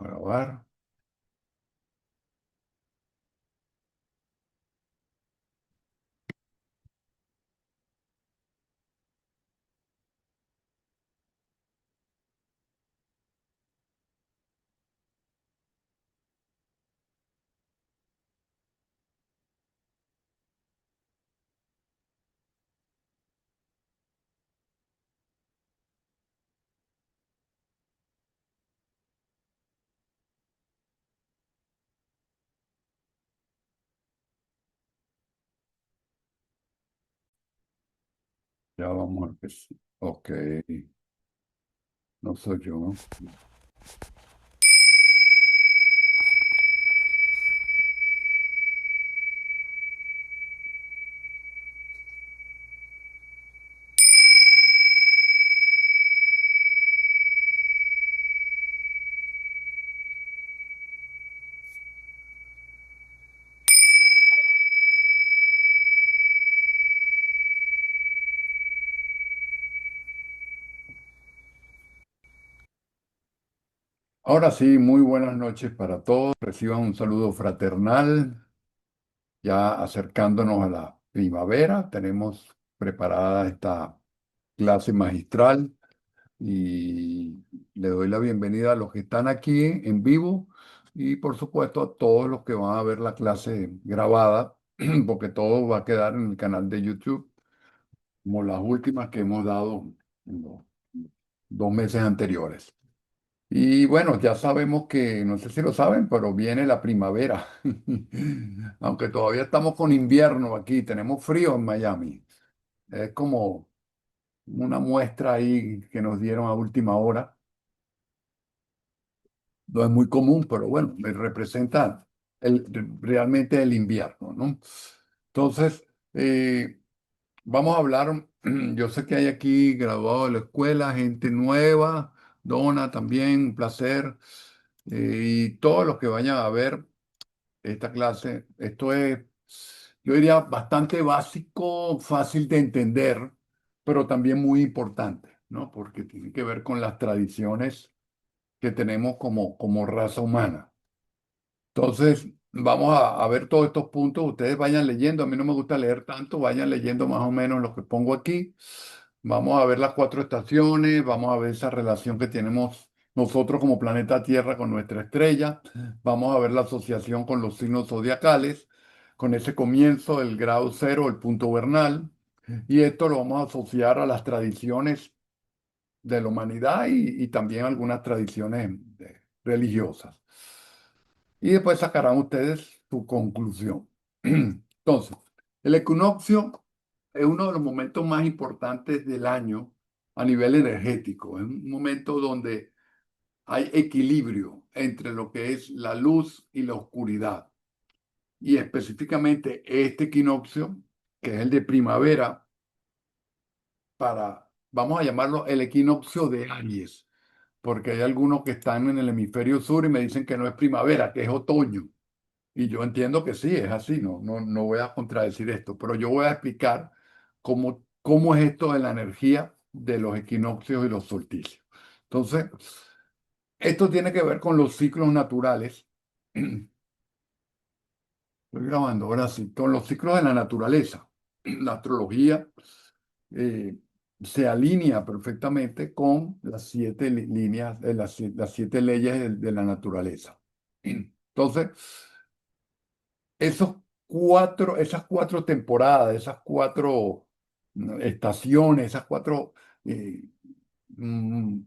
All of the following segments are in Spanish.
A grabar. Ya vamos a empezar. Ok, no soy yo, ¿no? Ahora sí, muy buenas noches para todos. Reciban un saludo fraternal. Ya acercándonos a la primavera, tenemos preparada esta clase magistral y le doy la bienvenida a los que están aquí en vivo y por supuesto a todos los que van a ver la clase grabada, porque todo va a quedar en el canal de YouTube, como las últimas que hemos dado en los 2 meses anteriores. Y bueno, ya sabemos que, no sé si lo saben, pero viene la primavera. Aunque todavía estamos con invierno aquí, tenemos frío en Miami. Es como una muestra ahí que nos dieron a última hora. No es muy común, pero bueno, me representa realmente el invierno, ¿no? Entonces, vamos a hablar, yo sé que hay aquí graduados de la escuela, gente nueva, Donna también, un placer, y todos los que vayan a ver esta clase. Esto es, yo diría, bastante básico, fácil de entender, pero también muy importante, ¿no? Porque tiene que ver con las tradiciones que tenemos como raza humana. Entonces, vamos a ver todos estos puntos. Ustedes vayan leyendo. A mí no me gusta leer tanto. Vayan leyendo más o menos lo que pongo aquí. Vamos a ver las 4 estaciones. Vamos a ver esa relación que tenemos nosotros como planeta Tierra con nuestra estrella. Vamos a ver la asociación con los signos zodiacales, con ese comienzo del grado cero, el punto vernal. Y esto lo vamos a asociar a las tradiciones de la humanidad y también algunas tradiciones religiosas. Y después sacarán ustedes su conclusión. Entonces, el equinoccio es uno de los momentos más importantes del año a nivel energético. Es un momento donde hay equilibrio entre lo que es la luz y la oscuridad. Y específicamente este equinoccio, que es el de primavera, vamos a llamarlo el equinoccio de Aries, porque hay algunos que están en el hemisferio sur y me dicen que no es primavera, que es otoño. Y yo entiendo que sí, es así, no voy a contradecir esto, pero yo voy a explicar cómo es esto de la energía de los equinoccios y los solsticios. Entonces, esto tiene que ver con los ciclos naturales. Estoy grabando, ahora sí, con los ciclos de la naturaleza. La astrología eh, se alinea perfectamente con las 7 líneas, las 7 leyes de la naturaleza. Entonces, esas 4 temporadas, esas 4 estaciones, esas 4, eh, mm,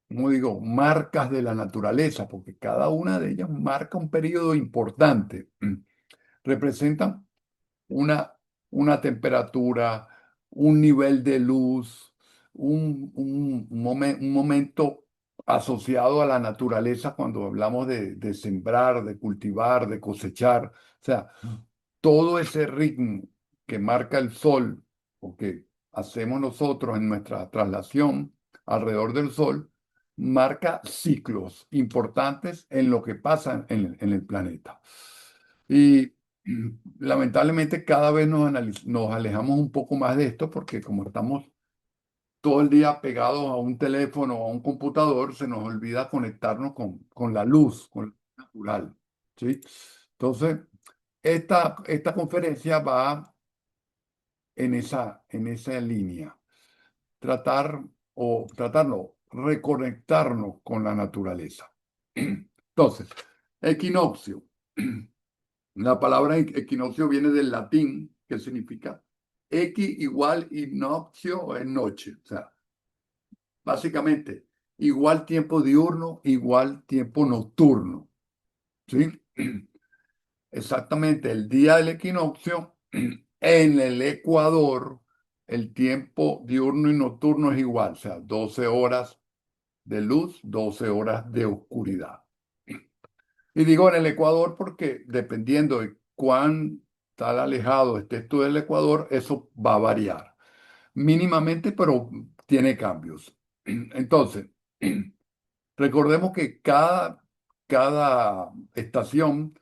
¿cómo digo?, marcas de la naturaleza, porque cada una de ellas marca un periodo importante. Representan una, una temperatura, un nivel de luz, un momento asociado a la naturaleza cuando hablamos de sembrar, de cultivar, de cosechar. O sea, todo ese ritmo que marca el sol o que hacemos nosotros en nuestra traslación alrededor del sol, marca ciclos importantes en lo que pasa en el planeta. Y lamentablemente cada vez nos alejamos un poco más de esto porque como estamos todo el día pegados a un teléfono o a un computador, se nos olvida conectarnos con la luz, con la natural, ¿sí? Entonces, esta conferencia va en esa línea. Tratar tratar no, reconectarnos con la naturaleza. Entonces, equinoccio. La palabra equinoccio viene del latín, que significa equi igual inoccio es noche. O sea, básicamente, igual tiempo diurno, igual tiempo nocturno. ¿Sí? Exactamente, el día del equinoccio, en el Ecuador, el tiempo diurno y nocturno es igual, o sea, 12 horas de luz, 12 horas de oscuridad. Y digo en el Ecuador porque dependiendo de cuán tal alejado estés tú del Ecuador, eso va a variar mínimamente, pero tiene cambios. Entonces, recordemos que cada estación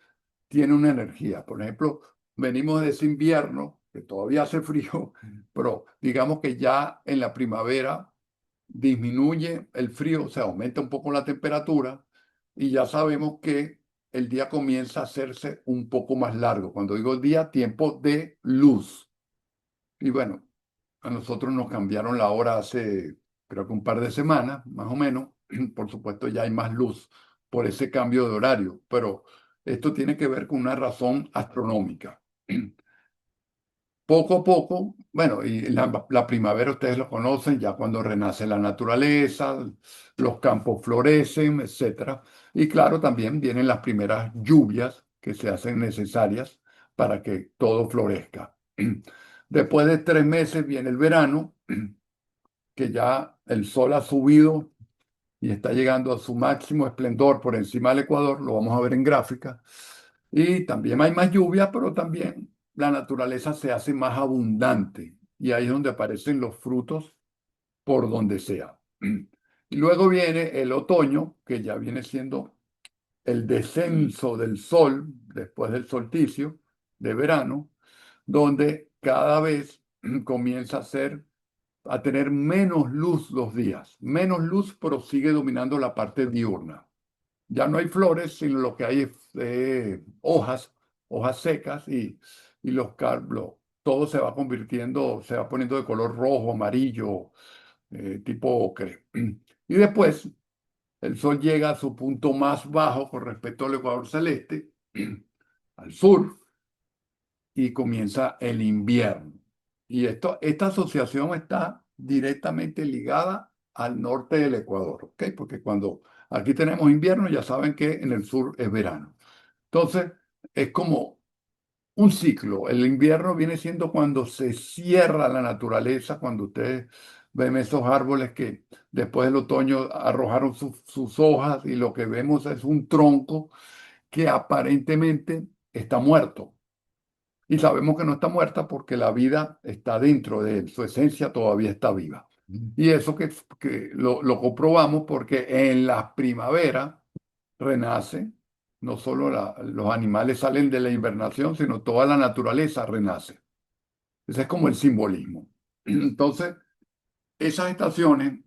tiene una energía. Por ejemplo, venimos de ese invierno, que todavía hace frío, pero digamos que ya en la primavera disminuye el frío, o sea, aumenta un poco la temperatura y ya sabemos que el día comienza a hacerse un poco más largo. Cuando digo día, tiempo de luz. Y bueno, a nosotros nos cambiaron la hora hace, creo que un par de semanas, más o menos. Por supuesto, ya hay más luz por ese cambio de horario, pero esto tiene que ver con una razón astronómica. Poco a poco, bueno, y la primavera ustedes lo conocen, ya cuando renace la naturaleza, los campos florecen, etcétera. Y claro, también vienen las primeras lluvias que se hacen necesarias para que todo florezca. Después de 3 meses viene el verano, que ya el sol ha subido y está llegando a su máximo esplendor por encima del Ecuador, lo vamos a ver en gráfica. Y también hay más lluvia, pero también la naturaleza se hace más abundante y ahí es donde aparecen los frutos por donde sea. Y luego viene el otoño, que ya viene siendo el descenso del sol después del solsticio de verano, donde cada vez comienza a tener menos luz los días. Menos luz, pero sigue dominando la parte diurna. Ya no hay flores, sino lo que hay es hojas secas y todo se va convirtiendo, se va poniendo de color rojo, amarillo, tipo ocre. Y después el sol llega a su punto más bajo con respecto al ecuador celeste, al sur, y comienza el invierno. Y esta asociación está directamente ligada al norte del Ecuador, ¿ok? Porque cuando aquí tenemos invierno, ya saben que en el sur es verano. Entonces, es como un ciclo. El invierno viene siendo cuando se cierra la naturaleza, cuando ustedes ven esos árboles que después del otoño arrojaron sus hojas y lo que vemos es un tronco que aparentemente está muerto. Y sabemos que no está muerta porque la vida está dentro de él, su esencia todavía está viva. Y eso que lo comprobamos porque en la primavera renace, no solo los animales salen de la hibernación, sino toda la naturaleza renace. Ese es como el simbolismo. Entonces, esas estaciones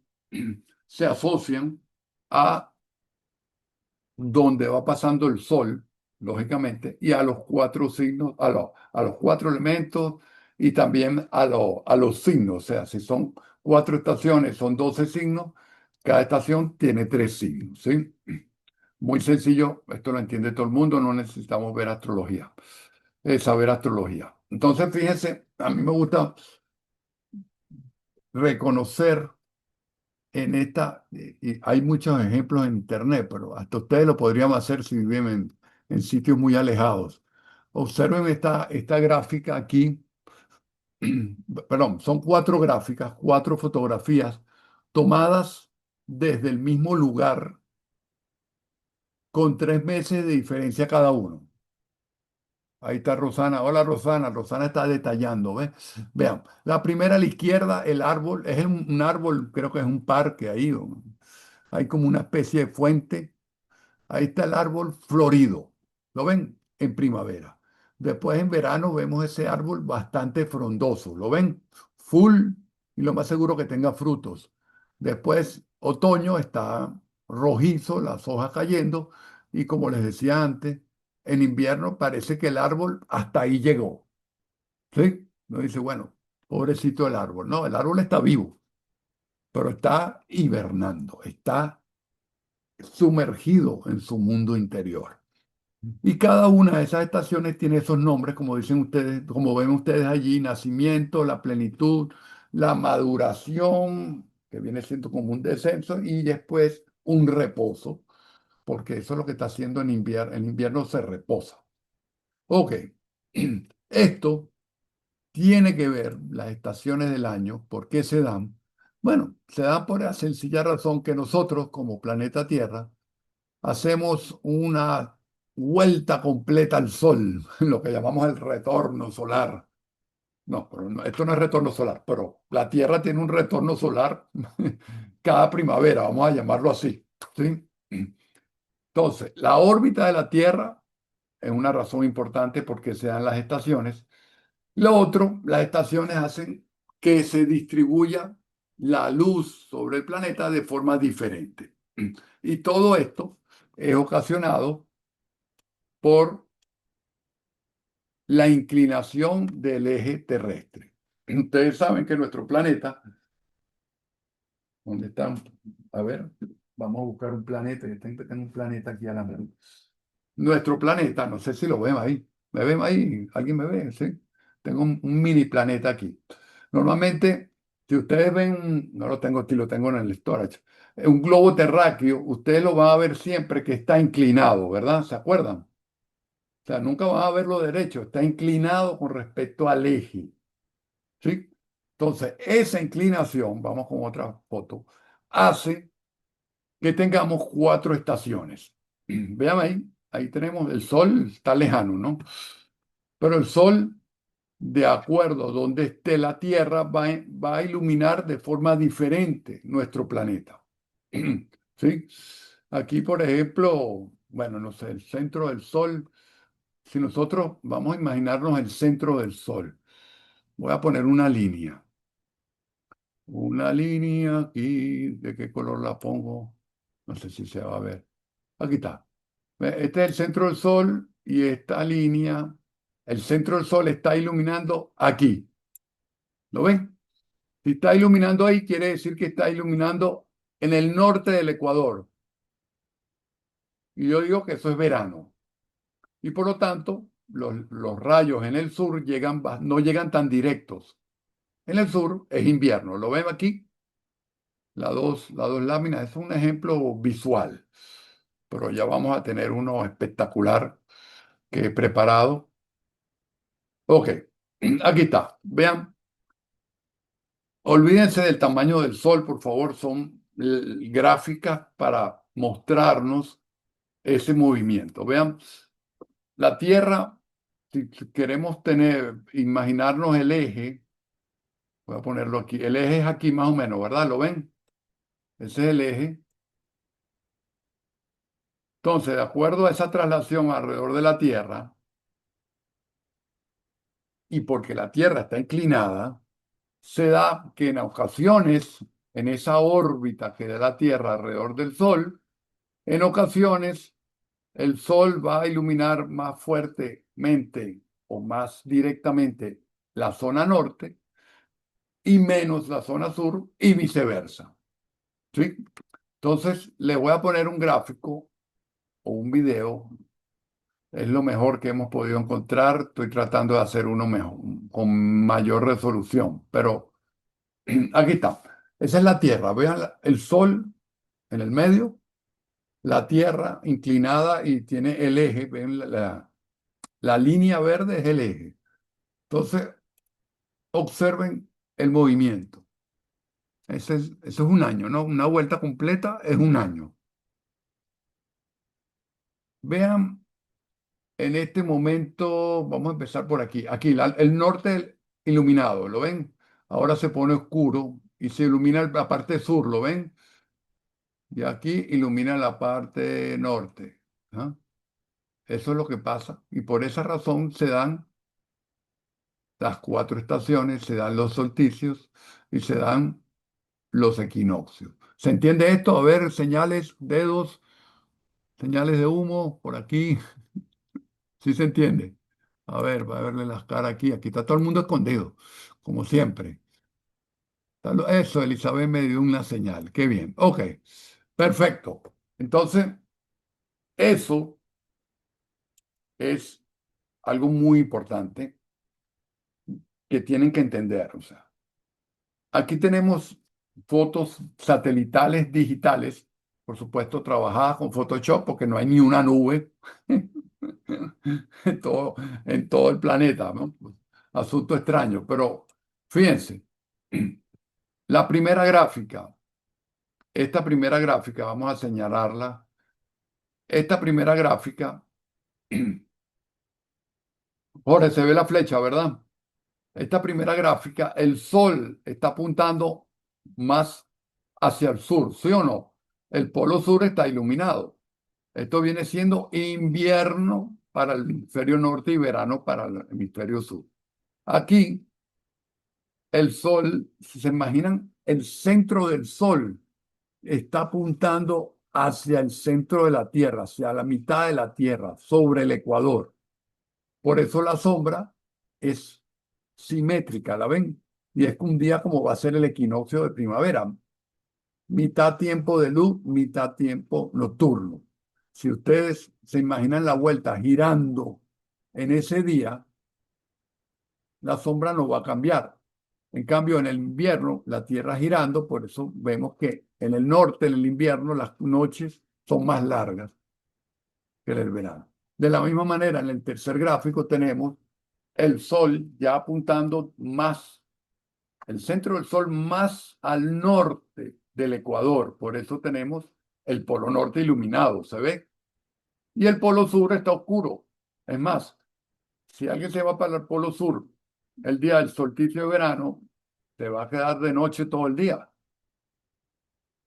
se asocian a donde va pasando el sol, lógicamente, y a los cuatro signos, a los cuatro elementos y también a los signos. O sea, si son cuatro estaciones, son 12 signos, cada estación tiene tres signos, ¿sí? Muy sencillo, esto lo entiende todo el mundo, no necesitamos ver astrología, saber astrología. Entonces, fíjense, a mí me gusta reconocer y hay muchos ejemplos en Internet, pero hasta ustedes lo podrían hacer si viven en sitios muy alejados. Observen esta gráfica aquí, perdón, son cuatro gráficas, cuatro fotografías tomadas desde el mismo lugar con 3 meses de diferencia cada uno. Ahí está Rosana. Hola Rosana. Rosana está detallando, ¿ves? Vean, la primera a la izquierda, el árbol, es un árbol, creo que es un parque ahí. Hay como una especie de fuente. Ahí está el árbol florido. ¿Lo ven? En primavera. Después en verano vemos ese árbol bastante frondoso. ¿Lo ven? Full. y lo más seguro que tenga frutos. Después, otoño está rojizo, las hojas cayendo, y como les decía antes, en invierno parece que el árbol hasta ahí llegó. ¿Sí? Uno dice, bueno, pobrecito el árbol. No, el árbol está vivo, pero está hibernando, está sumergido en su mundo interior. Y cada una de esas estaciones tiene esos nombres, como dicen ustedes, como ven ustedes allí: nacimiento, la plenitud, la maduración, que viene siendo como un descenso, y después un reposo, porque eso es lo que está haciendo en invierno. En invierno se reposa. Ok, esto tiene que ver las estaciones del año. ¿Por qué se dan? Bueno, se dan por la sencilla razón que nosotros, como planeta Tierra, hacemos una vuelta completa al Sol, lo que llamamos el retorno solar. No, pero esto no es retorno solar, pero la Tierra tiene un retorno solar cada primavera, vamos a llamarlo así, ¿sí? Entonces, la órbita de la Tierra es una razón importante porque se dan las estaciones. Lo otro, las estaciones hacen que se distribuya la luz sobre el planeta de forma diferente. Y todo esto es ocasionado por la inclinación del eje terrestre. Ustedes saben que nuestro planeta, ¿dónde están? A ver, vamos a buscar un planeta. Yo tengo un planeta aquí a la mano. Nuestro planeta, no sé si lo ven ahí. ¿Me ven ahí? ¿Alguien me ve? ¿Sí? Tengo un mini planeta aquí. Normalmente, si ustedes ven, no lo tengo aquí, lo tengo en el storage, un globo terráqueo, ustedes lo van a ver siempre que está inclinado, ¿verdad? ¿Se acuerdan? O sea, nunca vas a verlo derecho, está inclinado con respecto al eje, ¿sí? Entonces, esa inclinación, vamos con otra foto, hace que tengamos cuatro estaciones. Vean ahí, ahí tenemos el Sol, está lejano, ¿no? Pero el Sol, de acuerdo a donde esté la Tierra, va a iluminar de forma diferente nuestro planeta. ¿Sí? Aquí, por ejemplo, bueno, no sé, el centro del Sol. Si nosotros vamos a imaginarnos el centro del Sol, voy a poner una línea aquí. ¿De qué color la pongo? No sé si se va a ver. Aquí está. Este es el centro del Sol y esta línea, el centro del Sol está iluminando aquí. ¿Lo ven? Si está iluminando ahí, quiere decir que está iluminando en el norte del Ecuador. Y yo digo que eso es verano. Y por lo tanto, los rayos en el sur no llegan tan directos. En el sur es invierno. ¿Lo ven aquí? Las dos láminas. Es un ejemplo visual, pero ya vamos a tener uno espectacular que he preparado. Ok, aquí está. Vean, olvídense del tamaño del sol, por favor. Son gráficas para mostrarnos ese movimiento. Vean, la Tierra, si queremos imaginarnos el eje, voy a ponerlo aquí. El eje es aquí más o menos, ¿verdad? ¿Lo ven? Ese es el eje. Entonces, de acuerdo a esa traslación alrededor de la Tierra, y porque la Tierra está inclinada, se da que en ocasiones, en esa órbita que da la Tierra alrededor del Sol, en ocasiones el Sol va a iluminar más fuertemente o más directamente la zona norte y menos la zona sur y viceversa. ¿Sí? Entonces, le voy a poner un gráfico o un video. Es lo mejor que hemos podido encontrar. Estoy tratando de hacer uno mejor, con mayor resolución. Pero aquí está. Esa es la Tierra. Vean el Sol en el medio, la Tierra inclinada y tiene el eje. Ven la línea verde es el eje. Entonces, observen el movimiento. Eso es un año, ¿no? Una vuelta completa es un año. Vean, en este momento, vamos a empezar por aquí. Aquí, el norte iluminado, ¿lo ven? Ahora se pone oscuro y se ilumina la parte sur, ¿lo ven? Y aquí ilumina la parte norte. ¿Ah? Eso es lo que pasa. Y por esa razón se dan las cuatro estaciones, se dan los solsticios y se dan los equinoccios. ¿Se entiende esto? A ver, señales, dedos, señales de humo por aquí. ¿Sí se entiende? A ver, va a verle las caras aquí. Aquí está todo el mundo escondido, como siempre. Eso, Elizabeth me dio una señal. Qué bien. Ok, perfecto. Entonces, eso es algo muy importante que tienen que entender. O sea, aquí tenemos fotos satelitales digitales, por supuesto, trabajadas con Photoshop porque no hay ni una nube en todo el planeta, ¿no? Asunto extraño, pero fíjense, la primera gráfica, esta primera gráfica, vamos a señalarla, esta primera gráfica, Jorge, se ve la flecha, ¿verdad? Esta primera gráfica, el sol está apuntando más hacia el sur, ¿sí o no? El polo sur está iluminado. Esto viene siendo invierno para el hemisferio norte y verano para el hemisferio sur. Aquí, el sol, si se imaginan, el centro del sol está apuntando hacia el centro de la Tierra, hacia la mitad de la Tierra, sobre el ecuador. Por eso la sombra es simétrica, ¿la ven? Y es que un día como va a ser el equinoccio de primavera, mitad tiempo de luz, mitad tiempo nocturno. Si ustedes se imaginan la vuelta girando en ese día, la sombra no va a cambiar. En cambio, en el invierno, la Tierra girando, por eso vemos que en el norte, en el invierno, las noches son más largas que en el verano. De la misma manera, en el tercer gráfico tenemos el Sol ya apuntando más, el centro del Sol más al norte del Ecuador. Por eso tenemos el Polo Norte iluminado, ¿se ve? Y el Polo Sur está oscuro. Es más, si alguien se va para el Polo Sur el día del solsticio de verano, se va a quedar de noche todo el día.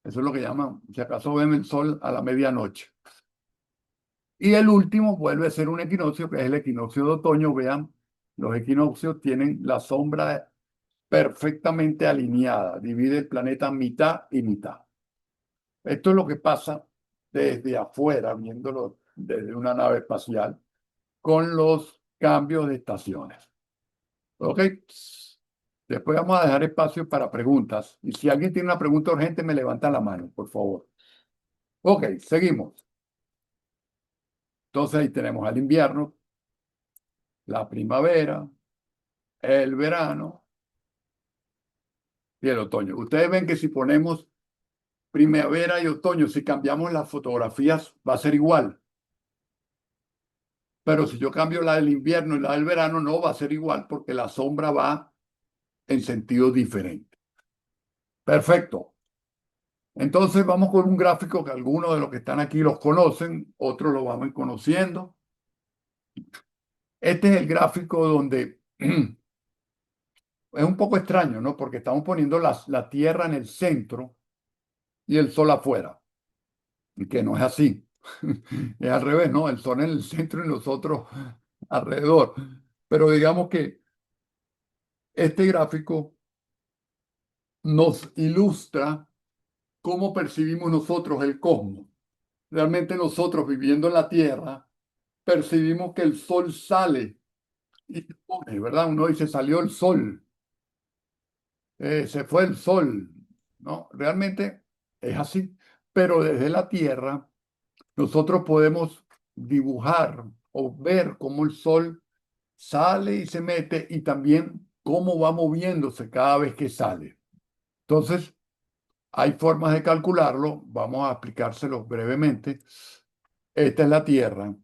Eso es lo que llaman, si acaso ven el sol a la medianoche. Y el último vuelve a ser un equinoccio, que es el equinoccio de otoño. Vean, los equinoccios tienen la sombra perfectamente alineada, divide el planeta mitad y mitad. Esto es lo que pasa desde afuera, viéndolo desde una nave espacial, con los cambios de estaciones. ¿Ok? Después vamos a dejar espacio para preguntas. Y si alguien tiene una pregunta urgente, me levanta la mano, por favor. Ok, seguimos. Entonces ahí tenemos el invierno, la primavera, el verano y el otoño. Ustedes ven que si ponemos primavera y otoño, si cambiamos las fotografías, va a ser igual. Pero si yo cambio la del invierno y la del verano, no va a ser igual porque la sombra va en sentido diferente. Perfecto. Entonces vamos con un gráfico que algunos de los que están aquí los conocen, otros lo vamos conociendo. Este es el gráfico donde es un poco extraño, ¿no? Porque estamos poniendo la Tierra en el centro y el Sol afuera, y que no es así. Es al revés, ¿no? El Sol en el centro y nosotros alrededor. Pero digamos que este gráfico nos ilustra cómo percibimos nosotros el cosmos. Realmente nosotros viviendo en la Tierra percibimos que el sol sale y se pone, ¿verdad? Uno dice, salió el sol, se fue el sol, ¿no? Realmente es así, pero desde la Tierra nosotros podemos dibujar o ver cómo el sol sale y se mete y también cómo va moviéndose cada vez que sale. Entonces, hay formas de calcularlo, vamos a explicárselos brevemente. Esta es la Tierra.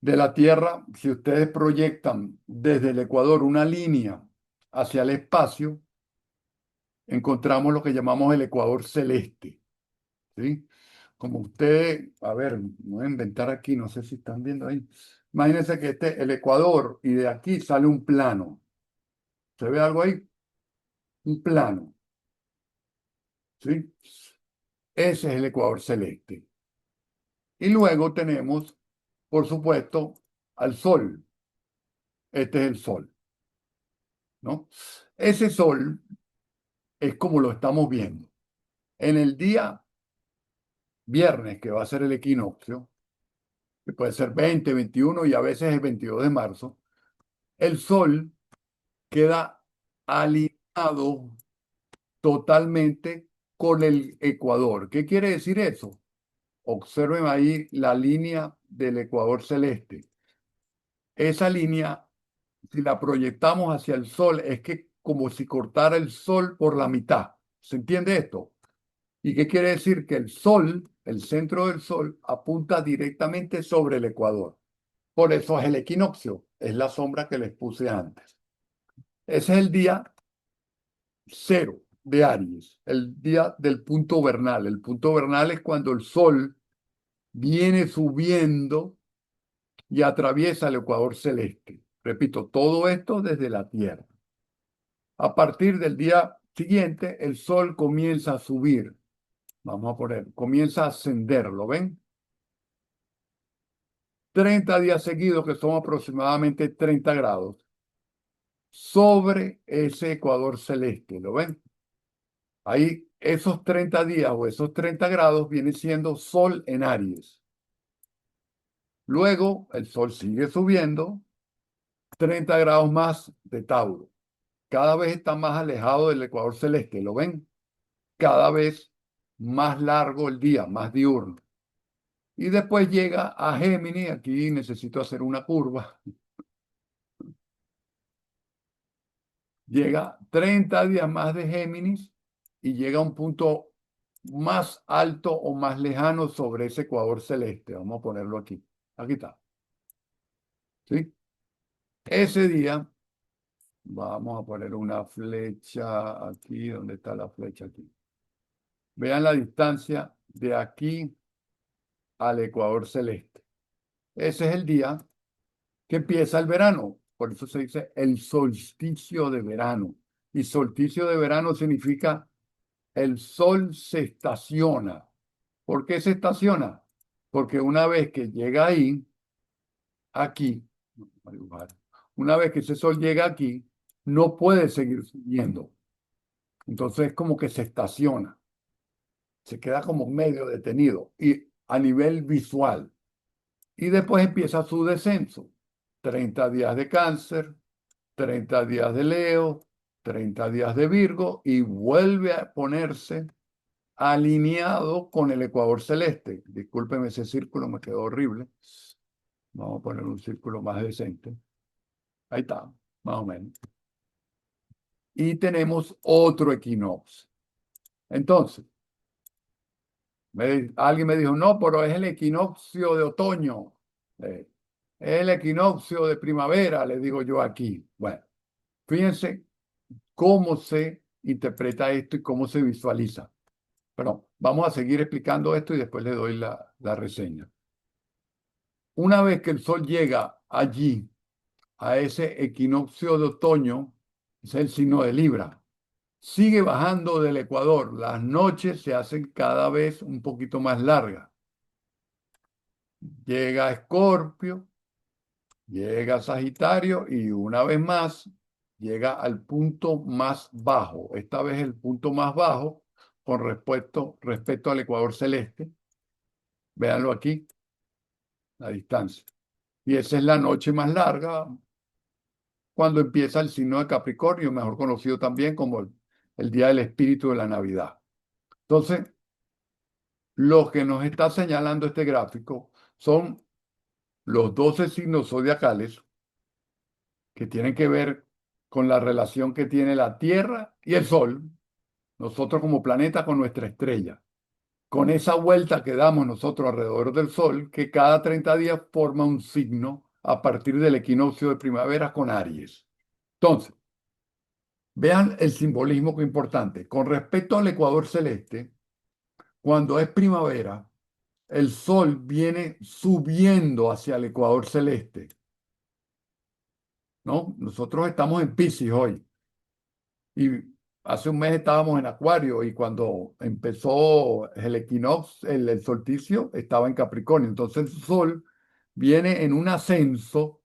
De la Tierra, si ustedes proyectan desde el Ecuador una línea hacia el espacio, encontramos lo que llamamos el Ecuador celeste, ¿sí? Como ustedes, a ver, voy a inventar aquí, no sé si están viendo ahí. Imagínense que este el Ecuador y de aquí sale un plano. ¿Se ve algo ahí? Un plano, ¿sí? Ese es el Ecuador celeste. Y luego tenemos, por supuesto, al Sol. Este es el Sol, ¿no? Ese Sol es como lo estamos viendo. En el día viernes, que va a ser el equinoccio, que puede ser 20, 21 y a veces el 22 de marzo, el Sol queda alineado totalmente con el ecuador. ¿Qué quiere decir eso? Observen ahí la línea del ecuador celeste. Esa línea, si la proyectamos hacia el Sol, es que como si cortara el Sol por la mitad. ¿Se entiende esto? ¿Y qué quiere decir? Que el Sol, el centro del Sol, apunta directamente sobre el ecuador. Por eso es el equinoccio, es la sombra que les puse antes. Ese es el día cero de Aries, el día del punto vernal. El punto vernal es cuando el Sol viene subiendo y atraviesa el ecuador celeste. Repito, todo esto desde la Tierra. A partir del día siguiente, el Sol comienza a subir. Vamos a poner, comienza a ascender, ¿lo ven? 30 días seguidos, que son aproximadamente 30 grados, sobre ese ecuador celeste, ¿lo ven? Ahí esos 30 días o esos 30 grados viene siendo Sol en Aries. Luego el Sol sigue subiendo, 30 grados más de Tauro. Cada vez está más alejado del ecuador celeste, ¿lo ven? Cada vez más largo el día, más diurno. Y después llega a Géminis, aquí necesito hacer una curva, llega 30 días más de Géminis y llega a un punto más alto o más lejano sobre ese ecuador celeste. Vamos a ponerlo aquí. Aquí está. ¿Sí? Ese día, vamos a poner una flecha aquí. ¿Dónde está la flecha aquí? Vean la distancia de aquí al ecuador celeste. Ese es el día que empieza el verano. Por eso se dice el solsticio de verano. Y solsticio de verano significa el sol se estaciona. ¿Por qué se estaciona? Porque una vez que llega ahí, aquí, una vez que ese sol llega aquí, no puede seguir subiendo. Entonces es como que se estaciona, se queda como medio detenido y a nivel visual. Y después empieza su descenso. 30 días de Cáncer, 30 días de Leo, 30 días de Virgo y vuelve a ponerse alineado con el ecuador celeste. Discúlpeme, ese círculo me quedó horrible. Vamos a poner un círculo más decente. Ahí está, más o menos. Y tenemos otro equinoccio. Entonces, alguien me dijo, no, pero es el equinoccio de otoño. Es el equinoccio de primavera, le digo yo aquí. Bueno, fíjense cómo se interpreta esto y cómo se visualiza. Pero vamos a seguir explicando esto y después le doy la reseña. Una vez que el Sol llega allí, a ese equinoccio de otoño, es el signo de Libra, sigue bajando del Ecuador. Las noches se hacen cada vez un poquito más largas. Llega Escorpio, llega Sagitario y una vez más llega al punto más bajo. Esta vez el punto más bajo con respecto al Ecuador celeste. Véanlo aquí, la distancia. Y esa es la noche más larga cuando empieza el signo de Capricornio, mejor conocido también como el día del espíritu de la Navidad. Entonces, lo que nos está señalando este gráfico son los 12 signos zodiacales que tienen que ver con la relación que tiene la Tierra y el Sol, nosotros como planeta con nuestra estrella, con esa vuelta que damos nosotros alrededor del Sol, que cada 30 días forma un signo a partir del equinoccio de primavera con Aries. Entonces, vean el simbolismo que es importante. Con respecto al ecuador celeste, cuando es primavera, el Sol viene subiendo hacia el ecuador celeste, ¿no? Nosotros estamos en Piscis hoy y hace un mes estábamos en Acuario y cuando empezó el equinoccio, el solsticio, estaba en Capricornio. Entonces el Sol viene en un ascenso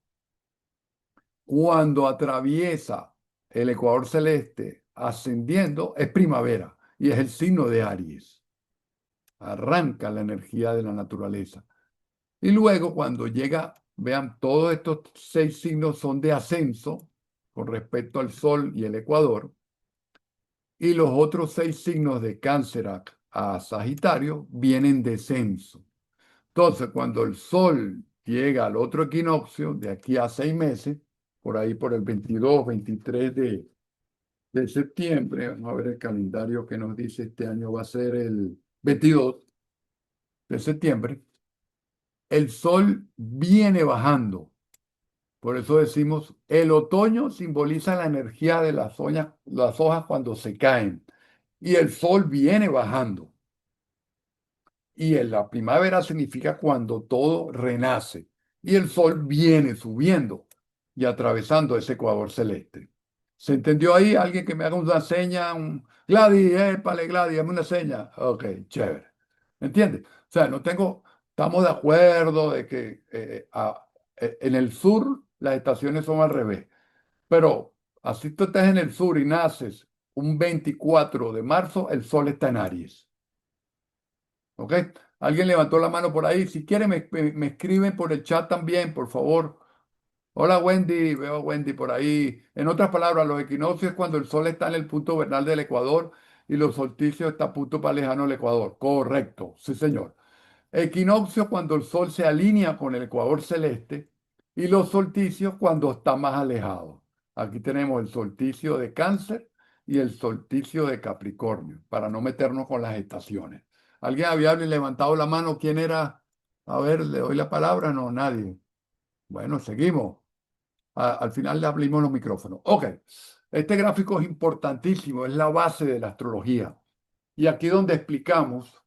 cuando atraviesa el ecuador celeste ascendiendo, es primavera y es el signo de Aries. Arranca la energía de la naturaleza. Y luego cuando llega, vean, todos estos 6 signos son de ascenso con respecto al Sol y el Ecuador, y los otros 6 signos de Cáncer a Sagitario vienen de descenso. Entonces, cuando el Sol llega al otro equinoccio, de aquí a 6 meses, por ahí por el 22, 23 de septiembre, vamos a ver el calendario que nos dice este año va a ser el 22 de septiembre, el Sol viene bajando. Por eso decimos, el otoño simboliza la energía de las hojas cuando se caen y el Sol viene bajando. Y en la primavera significa cuando todo renace y el sol viene subiendo y atravesando ese ecuador celeste. ¿Se entendió ahí? ¿Alguien que me haga una seña? Gladys, épale, Gladys, dame una seña. Ok, chévere. ¿Entiendes? O sea, no tengo, estamos de acuerdo de que en el sur las estaciones son al revés, pero así tú estás en el sur y naces un 24 de marzo, el sol está en Aries. ¿Ok? Alguien levantó la mano por ahí. Si quiere, me escriben por el chat también, por favor. Hola Wendy, veo a Wendy por ahí. En otras palabras, los equinoccios es cuando el sol está en el punto vernal del Ecuador y los solsticios está a punto para lejano del Ecuador. Correcto, sí señor. Equinoccio cuando el Sol se alinea con el ecuador celeste y los solsticios cuando está más alejado. Aquí tenemos el solsticio de Cáncer y el solsticio de Capricornio, para no meternos con las estaciones. ¿Alguien había levantado la mano? ¿Quién era? A ver, le doy la palabra. No, nadie. Bueno, seguimos. Al final le abrimos los micrófonos. Ok, este gráfico es importantísimo, es la base de la astrología. Y aquí donde explicamos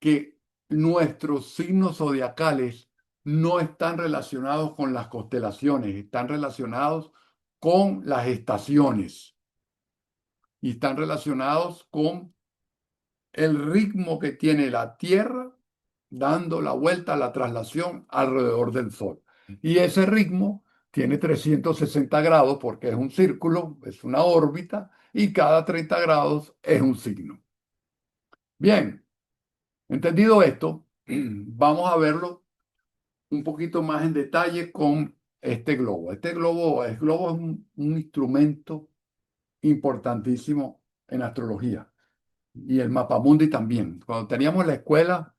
que nuestros signos zodiacales no están relacionados con las constelaciones, están relacionados con las estaciones y están relacionados con el ritmo que tiene la Tierra dando la vuelta a la traslación alrededor del Sol. Y ese ritmo tiene 360 grados porque es un círculo, es una órbita, y cada 30 grados es un signo. Bien, entendido esto, vamos a verlo un poquito más en detalle con este globo. El globo es un instrumento importantísimo en astrología y el mapamundi también. Cuando teníamos la escuela,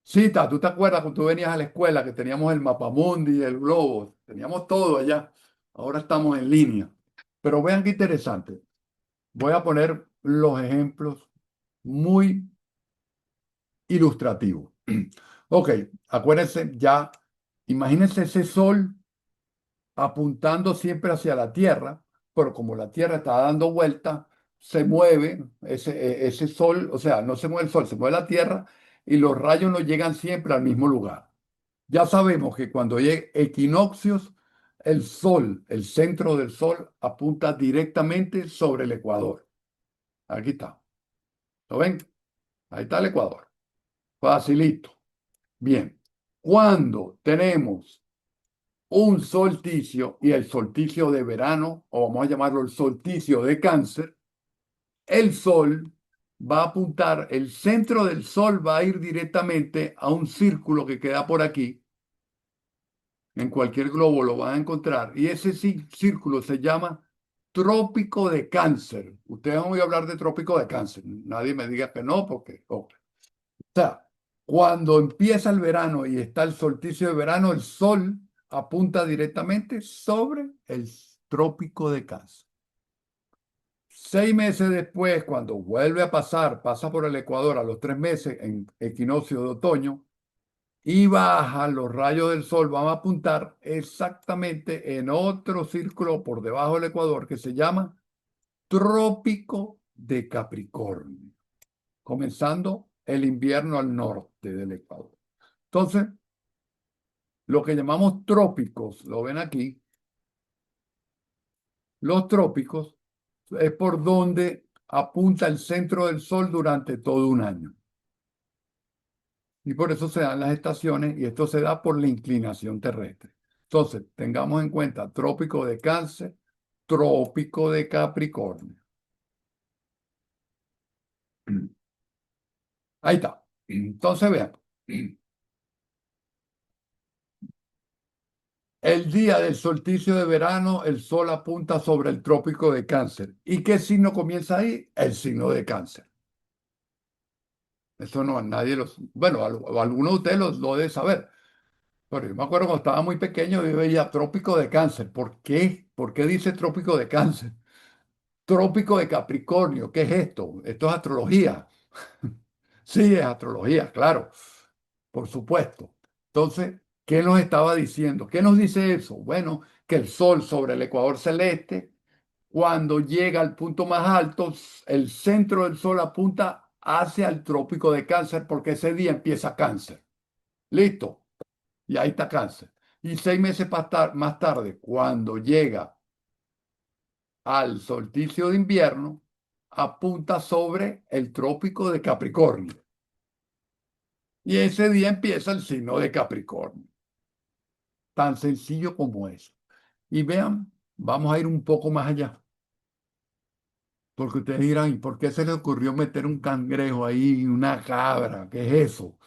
Cita, ¿tú te acuerdas cuando tú venías a la escuela que teníamos el mapamundi y el globo? Teníamos todo allá. Ahora estamos en línea. Pero vean qué interesante. Voy a poner los ejemplos muy ilustrativos. Ok, acuérdense ya, imagínense ese sol apuntando siempre hacia la Tierra, pero como la Tierra está dando vuelta, se mueve ese sol, o sea, no se mueve el sol, se mueve la Tierra y los rayos no llegan siempre al mismo lugar. Ya sabemos que cuando hay equinoccios, el sol, el centro del sol, apunta directamente sobre el Ecuador. Aquí está. ¿Lo ven? Ahí está el Ecuador. Facilito. Bien. Cuando tenemos un solsticio y el solsticio de verano, o vamos a llamarlo el solsticio de Cáncer, el sol va a apuntar, el centro del sol va a ir directamente a un círculo que queda por aquí. En cualquier globo lo van a encontrar. Y ese círculo se llama trópico de Cáncer. Ustedes han oído hablar de trópico de Cáncer. Nadie me diga que no, porque... O sea, cuando empieza el verano y está el solsticio de verano, el sol apunta directamente sobre el trópico de Cáncer. 6 meses después, cuando vuelve a pasar, pasa por el Ecuador a los 3 meses en equinoccio de otoño, y baja los rayos del sol, van a apuntar exactamente en otro círculo por debajo del Ecuador que se llama Trópico de Capricornio, comenzando el invierno al norte del Ecuador. Entonces, lo que llamamos trópicos, lo ven aquí, los trópicos es por donde apunta el centro del sol durante todo un año. Y por eso se dan las estaciones y esto se da por la inclinación terrestre. Entonces, tengamos en cuenta trópico de Cáncer, trópico de Capricornio. Ahí está. Entonces vean, el día del solsticio de verano, el sol apunta sobre el trópico de Cáncer. ¿Y qué signo comienza ahí? El signo de Cáncer. Eso no, nadie los, bueno, algunos de ustedes lo deben saber. Pero yo me acuerdo cuando estaba muy pequeño, yo veía trópico de Cáncer. ¿Por qué? ¿Por qué dice trópico de Cáncer? Trópico de Capricornio. ¿Qué es esto? Esto es astrología. Sí, es astrología, claro, por supuesto. Entonces, ¿qué nos estaba diciendo? ¿Qué nos dice eso? Bueno, que el Sol sobre el ecuador celeste, cuando llega al punto más alto, el centro del Sol apunta hacia el trópico de Cáncer porque ese día empieza Cáncer. Listo. Y ahí está Cáncer. Y 6 meses más tarde, cuando llega al solsticio de invierno, apunta sobre el trópico de Capricornio. Y ese día empieza el signo de Capricornio. Tan sencillo como eso. Y vean, vamos a ir un poco más allá. Porque ustedes dirán, ¿y por qué se le ocurrió meter un cangrejo ahí, una cabra? ¿Qué es eso?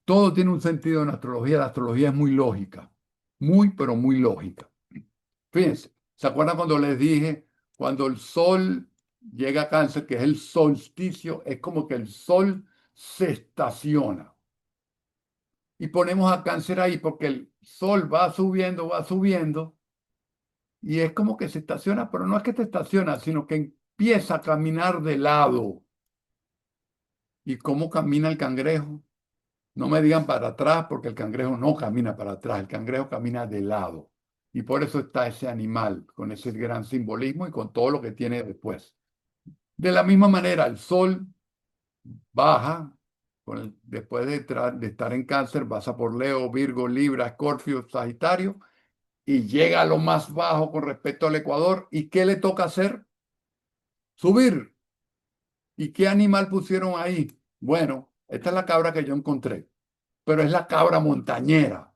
Todo tiene un sentido en astrología. La astrología es muy lógica. Muy, pero muy lógica. Fíjense, ¿se acuerdan cuando les dije, cuando el sol llega a Cáncer, que es el solsticio, es como que el sol se estaciona? Y ponemos a Cáncer ahí porque el sol va subiendo, y es como que se estaciona, pero no es que te estaciona, sino que empieza a caminar de lado. ¿Y cómo camina el cangrejo? No me digan para atrás, porque el cangrejo no camina para atrás, el cangrejo camina de lado. Y por eso está ese animal, con ese gran simbolismo y con todo lo que tiene después. De la misma manera, el sol baja, después de estar en Cáncer, pasa por Leo, Virgo, Libra, Escorpio, Sagitario, y llega a lo más bajo con respecto al Ecuador. ¿Y qué le toca hacer? Subir. ¿Y qué animal pusieron ahí? Bueno, esta es la cabra que yo encontré, pero es la cabra montañera.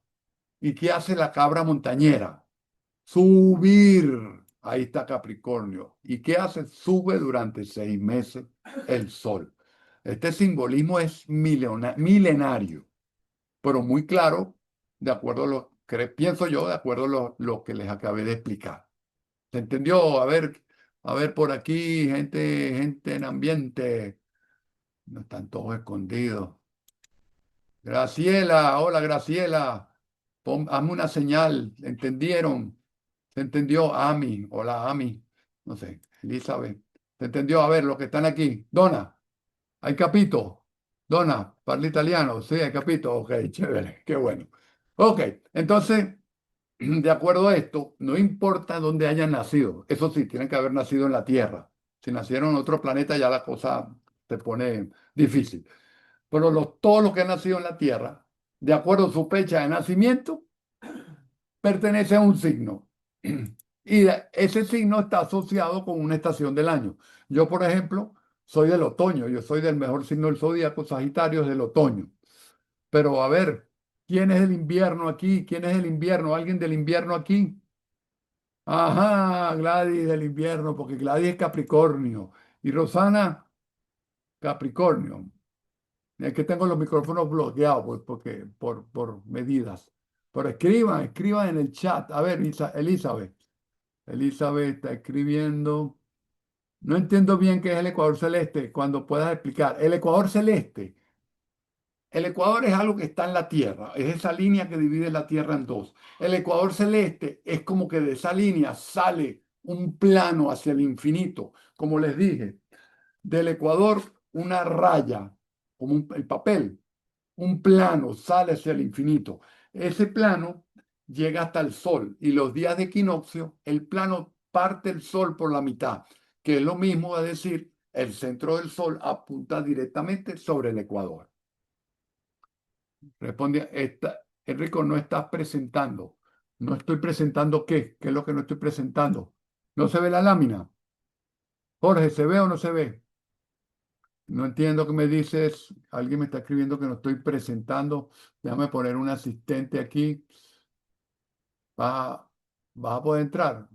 ¿Y qué hace la cabra montañera? Subir. Ahí está Capricornio. ¿Y qué hace? Sube durante 6 meses el sol. Este simbolismo es milenario, pero muy claro, de acuerdo a lo que pienso yo, de acuerdo a lo que les acabé de explicar. ¿Se entendió? A ver por aquí, gente en ambiente. No están todos escondidos. Graciela, hola Graciela. Hazme una señal. ¿Entendieron? ¿Se entendió? Ami, hola Ami. No sé, Elizabeth. ¿Se entendió? A ver, los que están aquí. Donna, ¿hay capito? Donna, ¿parla italiano? Sí, hay capito. Ok, chévere, qué bueno. Ok, entonces, de acuerdo a esto, no importa dónde hayan nacido. Eso sí, tienen que haber nacido en la Tierra. Si nacieron en otro planeta, ya la cosa se pone difícil. Pero todos los que han nacido en la Tierra, de acuerdo a su fecha de nacimiento, pertenece a un signo. Y ese signo está asociado con una estación del año. Yo, por ejemplo, soy del otoño. Yo soy del mejor signo del zodíaco, Sagitario, es del otoño. Pero a ver, ¿quién es el invierno aquí? ¿Quién es el invierno? ¿Alguien del invierno aquí? Ajá, Gladys del invierno, porque Gladys es Capricornio. Y Rosana, Capricornio. Es que tengo los micrófonos bloqueados, pues, porque, por medidas. Pero escriban en el chat. A ver, Elizabeth. Elizabeth está escribiendo. No entiendo bien qué es el Ecuador celeste. Cuando puedas explicar. El Ecuador celeste. El Ecuador es algo que está en la Tierra. Es esa línea que divide la Tierra en dos. El Ecuador celeste es como que de esa línea sale un plano hacia el infinito. Como les dije, del Ecuador una raya, como el papel, un plano sale hacia el infinito. Ese plano llega hasta el Sol y los días de equinoccio, el plano parte el Sol por la mitad, que es lo mismo a decir, el centro del Sol apunta directamente sobre el Ecuador. Responde, Enrico, no estás presentando. No estoy presentando qué. ¿Qué es lo que no estoy presentando? ¿No se ve la lámina? Jorge, ¿se ve o no se ve? No entiendo qué me dices. Alguien me está escribiendo que no estoy presentando. Déjame poner un asistente aquí. ¿Vas vas a poder entrar?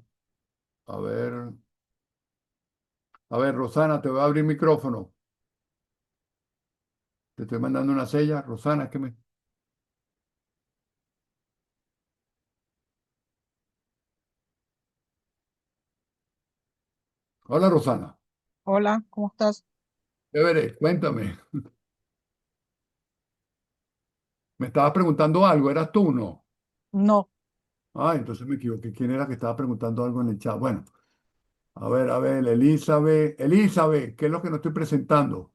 A ver, Rosana, te voy a abrir micrófono. Te estoy mandando una sella, Rosana, es que me... Hola, Rosana. Hola, ¿cómo estás? Chévere, cuéntame. Me estabas preguntando algo, ¿eras tú, no? No, Ah, entonces me equivoqué. ¿Quién era que estaba preguntando algo en el chat? Bueno, a ver, Elizabeth. Elizabeth, ¿qué es lo que no estoy presentando?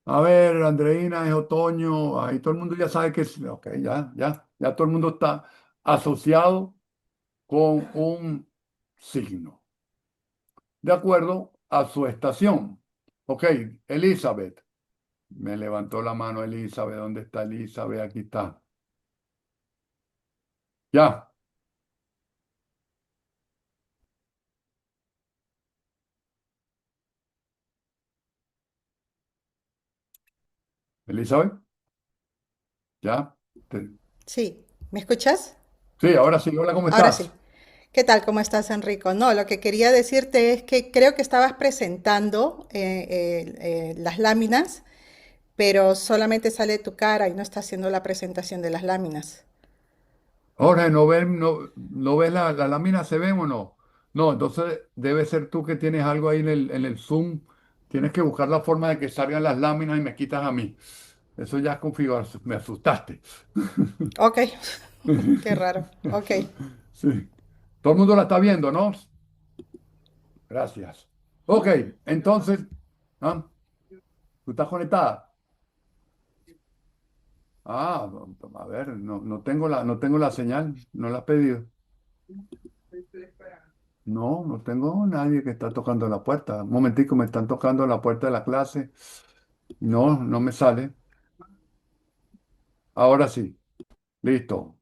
A ver, Andreina, es otoño. Ahí todo el mundo ya sabe que es. Ok, ya todo el mundo está asociado con un signo, de acuerdo a su estación. Ok, Elizabeth. Me levantó la mano Elizabeth. ¿Dónde está Elizabeth? Aquí está. Ya, Elizabeth, ya. Te- Sí, ¿me escuchas? Sí, ahora sí. Hola, ¿cómo Ahora sí. estás? ¿Qué tal? ¿Cómo estás, Enrico? No, lo que quería decirte es que creo que estabas presentando las láminas, pero solamente sale tu cara y no está haciendo la presentación de las láminas. Jorge, ¿no ves la lámina? ¿Se ven o no? No, entonces debe ser tú que tienes algo ahí en el Zoom. Tienes que buscar la forma de que salgan las láminas y me quitas a mí. Eso ya es configuración. Me asustaste. Ok, qué raro. Ok. Sí. Todo el mundo la está viendo, ¿no? Gracias. Ok, entonces, ¿ah? ¿Tú estás conectada? Ah, a ver, no tengo la señal, no la he pedido. No tengo nadie que está tocando la puerta. Un momentico, me están tocando la puerta de la clase. No me sale. Ahora sí, listo.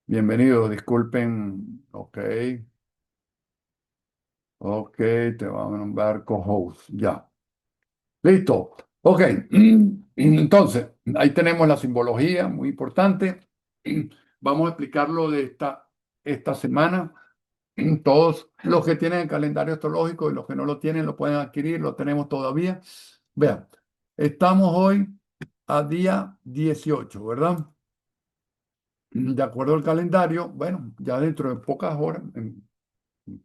Bienvenido, disculpen. Ok, te vamos a nombrar co-host. Ya, listo. Ok, entonces, ahí tenemos la simbología, muy importante. Vamos a explicarlo de esta semana. Todos los que tienen el calendario astrológico y los que no lo tienen lo pueden adquirir, lo tenemos todavía. Vean, estamos hoy a día 18, ¿verdad? De acuerdo al calendario, bueno, ya dentro de pocas horas, en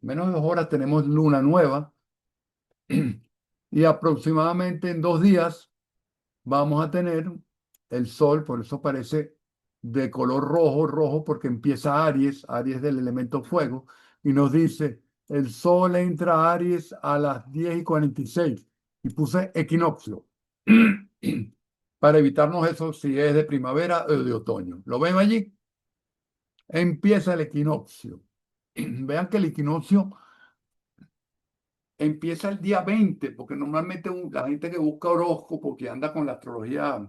menos de 2 horas, tenemos luna nueva y aproximadamente en 2 días vamos a tener el sol, por eso parece de color rojo, rojo, porque empieza Aries, Aries del elemento fuego, y nos dice, el sol entra a Aries a las 10:46 y puse equinoccio, para evitarnos eso si es de primavera o de otoño. ¿Lo ven allí? Empieza el equinoccio. Vean que el equinoccio empieza el día 20 porque normalmente la gente que busca horóscopo, que anda con la astrología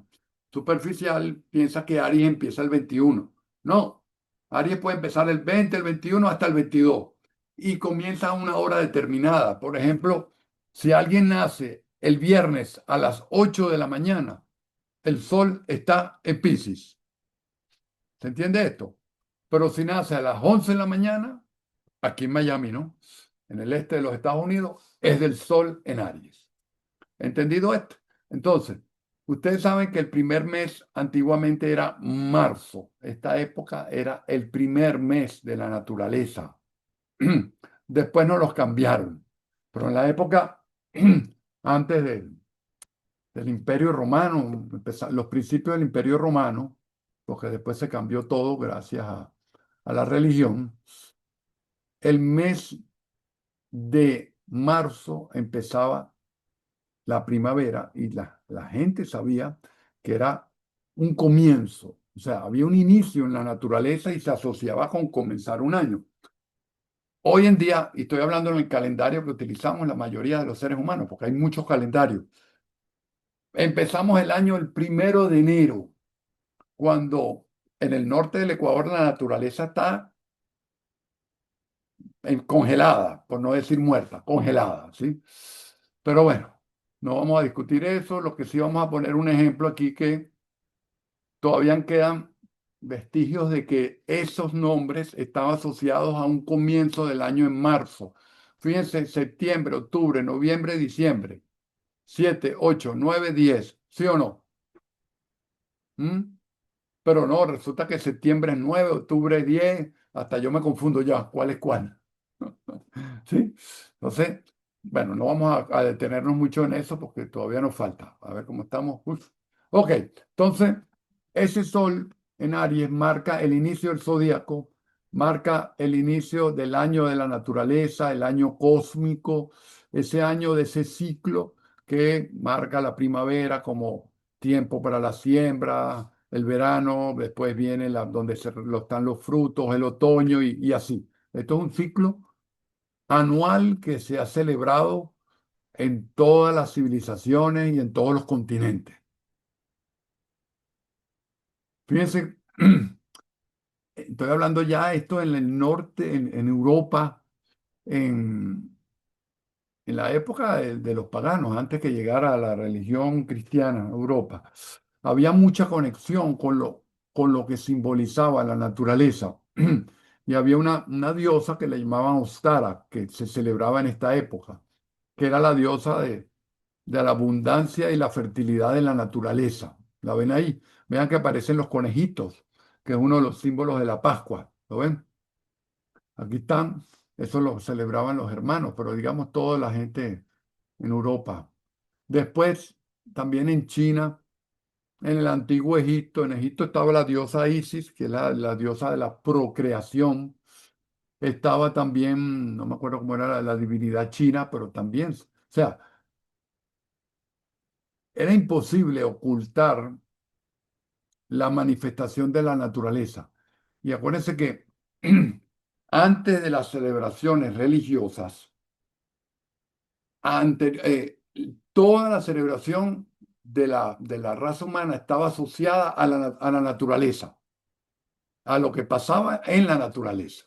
superficial, piensa que Aries empieza el 21. No, Aries puede empezar el 20, el 21 hasta el 22 y comienza a una hora determinada. Por ejemplo, si alguien nace el viernes a las 8 de la mañana, el sol está en Piscis. ¿Se entiende esto? Pero si nace a las 11 de la mañana, aquí en Miami, ¿no? En el este de los Estados Unidos, es del Sol en Aries. ¿Entendido esto? Entonces, ustedes saben que el primer mes antiguamente era marzo. Esta época era el primer mes de la naturaleza. Después no los cambiaron. Pero en la época antes del Imperio Romano, los principios del Imperio Romano, porque después se cambió todo gracias a la religión, el mes de marzo empezaba la primavera y la gente sabía que era un comienzo, o sea, había un inicio en la naturaleza y se asociaba con comenzar un año. Hoy en día, y estoy hablando en el calendario que utilizamos la mayoría de los seres humanos, porque hay muchos calendarios, empezamos el año el 1 de enero, cuando en el norte del Ecuador la naturaleza está congelada, por no decir muerta, congelada, ¿sí? Pero bueno, no vamos a discutir eso. Lo que sí vamos a poner un ejemplo aquí que todavía quedan vestigios de que esos nombres estaban asociados a un comienzo del año en marzo. Fíjense, septiembre, octubre, noviembre, diciembre. 7, 8, 9, 10. ¿Sí o no? ¿Mm? Pero no, resulta que septiembre es 9, octubre es 10, hasta yo me confundo ya, ¿cuál es cuál? ¿Sí? Entonces, bueno, no vamos a detenernos mucho en eso porque todavía nos falta. A ver cómo estamos. Uf. Ok, entonces, ese sol en Aries marca el inicio del zodíaco, marca el inicio del año de la naturaleza, el año cósmico, ese año de ese ciclo que marca la primavera como tiempo para la siembra, el verano, después viene donde están los frutos, el otoño y así. Esto es un ciclo anual que se ha celebrado en todas las civilizaciones y en todos los continentes. Fíjense, estoy hablando ya esto en el norte, en Europa, en, en la época de los paganos, antes que llegara la religión cristiana a Europa. Había mucha conexión con lo que simbolizaba la naturaleza. Y había una diosa que le llamaban Ostara, que se celebraba en esta época, que era la diosa de la abundancia y la fertilidad de la naturaleza. ¿La ven ahí? Vean que aparecen los conejitos, que es uno de los símbolos de la Pascua. ¿Lo ven? Aquí están. Eso lo celebraban los hermanos, pero digamos toda la gente en Europa. Después, también en China, en el antiguo Egipto, en Egipto estaba la diosa Isis, que es la diosa de la procreación. Estaba también, no me acuerdo cómo era la divinidad china, pero también, o sea, era imposible ocultar la manifestación de la naturaleza. Y acuérdense que antes de las celebraciones religiosas, toda la celebración de la raza humana estaba asociada a la naturaleza, a lo que pasaba en la naturaleza.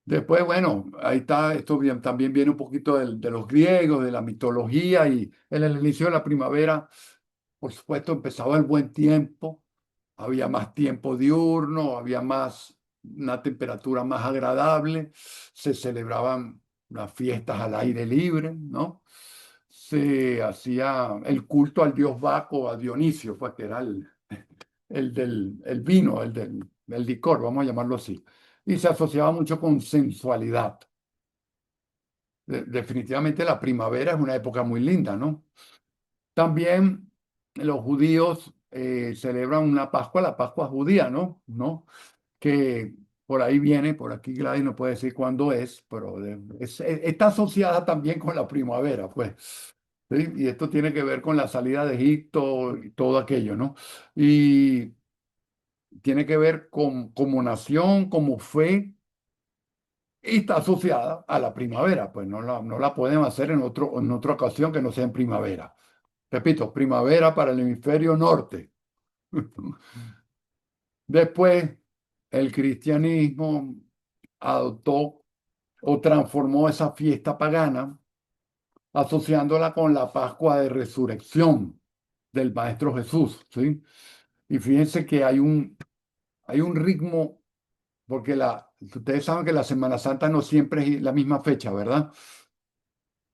Después, bueno, ahí está, también viene un poquito de los griegos, de la mitología y en el inicio de la primavera, por supuesto, empezaba el buen tiempo, había más tiempo diurno, había una temperatura más agradable, se celebraban las fiestas al aire libre, ¿no? Se hacía el culto al dios Baco, a Dionisio, pues que era el del el vino, el licor, vamos a llamarlo así. Y se asociaba mucho con sensualidad. Definitivamente la primavera es una época muy linda, ¿no? También los judíos celebran una Pascua, la Pascua judía, ¿no? ¿No? Que por ahí viene, por aquí Gladys no puede decir cuándo es, pero está asociada también con la primavera, pues. ¿Sí? Y esto tiene que ver con la salida de Egipto y todo aquello, ¿no? Y tiene que ver con como nación, como fe, y está asociada a la primavera, pues no la pueden hacer en otra ocasión que no sea en primavera. Repito, primavera para el hemisferio norte. Después, el cristianismo adoptó o transformó esa fiesta pagana asociándola con la Pascua de Resurrección del Maestro Jesús, ¿sí? Y fíjense que hay un ritmo, porque ustedes saben que la Semana Santa no siempre es la misma fecha, ¿verdad?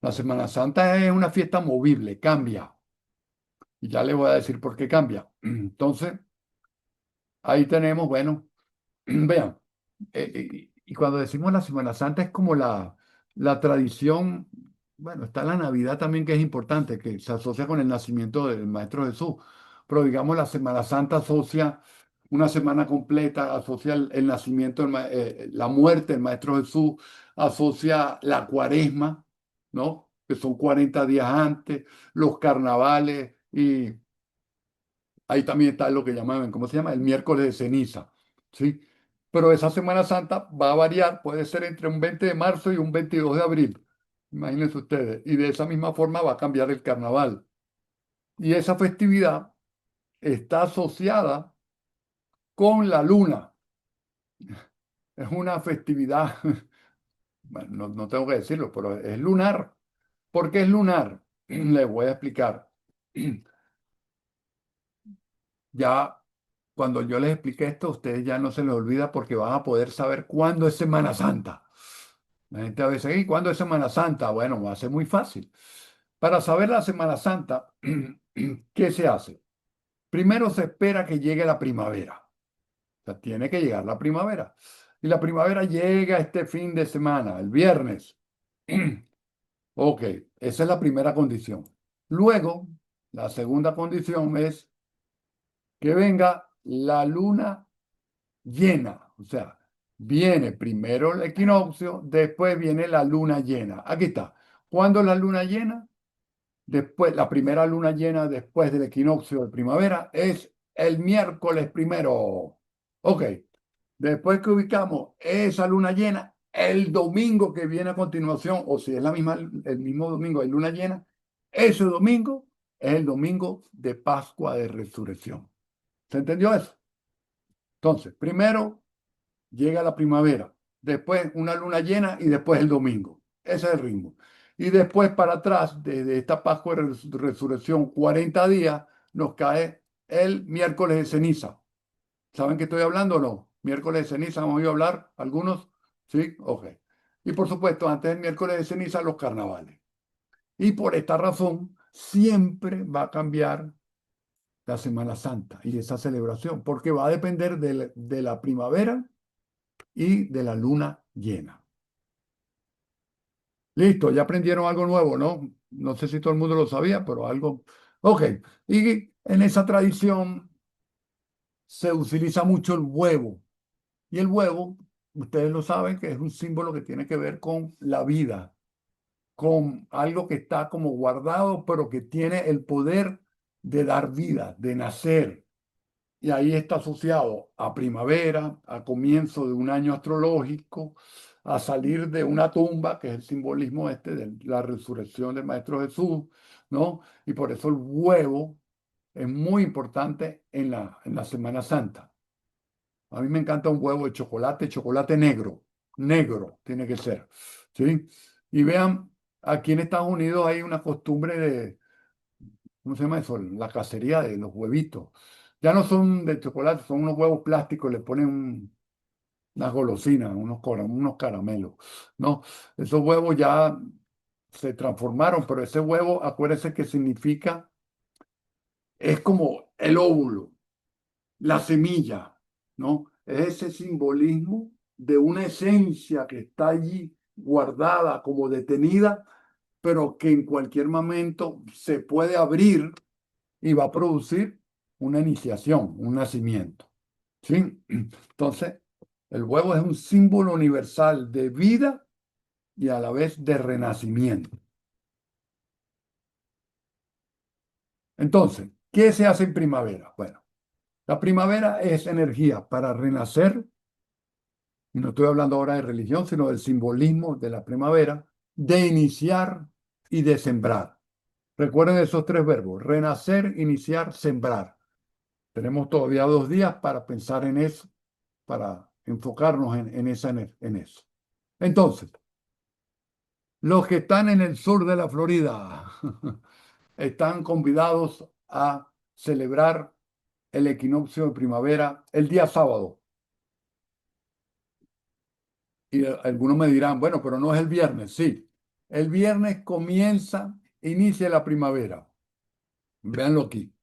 La Semana Santa es una fiesta movible, cambia. Y ya les voy a decir por qué cambia. Entonces, ahí tenemos, bueno, vean, y cuando decimos la Semana Santa es como la tradición, bueno, está la Navidad también que es importante, que se asocia con el nacimiento del Maestro Jesús, pero digamos la Semana Santa asocia una semana completa, asocia el nacimiento, la muerte del Maestro Jesús, asocia la Cuaresma, ¿no? Que son 40 días antes, los carnavales y ahí también está lo que llamaban, ¿cómo se llama? El miércoles de ceniza, ¿sí? Pero esa Semana Santa va a variar, puede ser entre un 20 de marzo y un 22 de abril, imagínense ustedes. Y de esa misma forma va a cambiar el carnaval. Y esa festividad está asociada con la luna. Es una festividad, bueno, no tengo que decirlo, pero es lunar. ¿Por qué es lunar? Les voy a explicar. Ya cuando yo les explique esto, a ustedes ya no se les olvida porque van a poder saber cuándo es Semana Santa. La gente a veces, ¿y cuándo es Semana Santa? Bueno, va a ser muy fácil. Para saber la Semana Santa, ¿qué se hace? Primero se espera que llegue la primavera. O sea, tiene que llegar la primavera. Y la primavera llega este fin de semana, el viernes. Ok, esa es la primera condición. Luego, la segunda condición es que venga la luna llena. O sea, viene primero el equinoccio, después viene la luna llena. Aquí está. ¿Cuándo es la luna llena? Después, la primera luna llena después del equinoccio de primavera es el miércoles primero. Ok. Después que ubicamos esa luna llena, el domingo que viene a continuación, o si es la misma, el mismo domingo de luna llena, ese domingo es el domingo de Pascua de Resurrección. ¿Se entendió eso? Entonces, primero llega la primavera, después una luna llena y después el domingo. Ese es el ritmo. Y después para atrás, desde esta Pascua de Resurrección, 40 días, nos cae el miércoles de ceniza. ¿Saben qué estoy hablando o no? Miércoles de ceniza, ¿han oído hablar algunos? Sí, ok. Y por supuesto, antes del miércoles de ceniza, los carnavales. Y por esta razón, siempre va a cambiar la Semana Santa y esa celebración, porque va a depender de la primavera y de la luna llena. Listo, ya aprendieron algo nuevo, ¿no? No sé si todo el mundo lo sabía, pero algo. Ok, y en esa tradición se utiliza mucho el huevo. Y el huevo, ustedes lo saben, que es un símbolo que tiene que ver con la vida, con algo que está como guardado, pero que tiene el poder de dar vida, de nacer. Y ahí está asociado a primavera, a comienzo de un año astrológico, a salir de una tumba, que es el simbolismo este de la resurrección del Maestro Jesús, ¿no? Y por eso el huevo es muy importante en la Semana Santa. A mí me encanta un huevo de chocolate, chocolate negro, negro tiene que ser, ¿sí? Y vean, aquí en Estados Unidos hay una costumbre de, ¿cómo se llama eso? La cacería de los huevitos. Ya no son de chocolate, son unos huevos plásticos, le ponen unas golosinas, unos caramelos, ¿no? Esos huevos ya se transformaron, pero ese huevo, acuérdense que significa, es como el óvulo, la semilla, ¿no? Es ese simbolismo de una esencia que está allí guardada, como detenida, pero que en cualquier momento se puede abrir y va a producir una iniciación, un nacimiento. ¿Sí? Entonces, el huevo es un símbolo universal de vida y a la vez de renacimiento. Entonces, ¿qué se hace en primavera? Bueno, la primavera es energía para renacer, y no estoy hablando ahora de religión, sino del simbolismo de la primavera, de iniciar y de sembrar. Recuerden esos tres verbos: renacer, iniciar, sembrar. Tenemos todavía 2 días para pensar en eso, para enfocarnos en eso. Entonces, los que están en el sur de la Florida están convidados a celebrar el equinoccio de primavera el día sábado. Y algunos me dirán, bueno, pero no es el viernes. Sí, el viernes inicia la primavera. Véanlo aquí.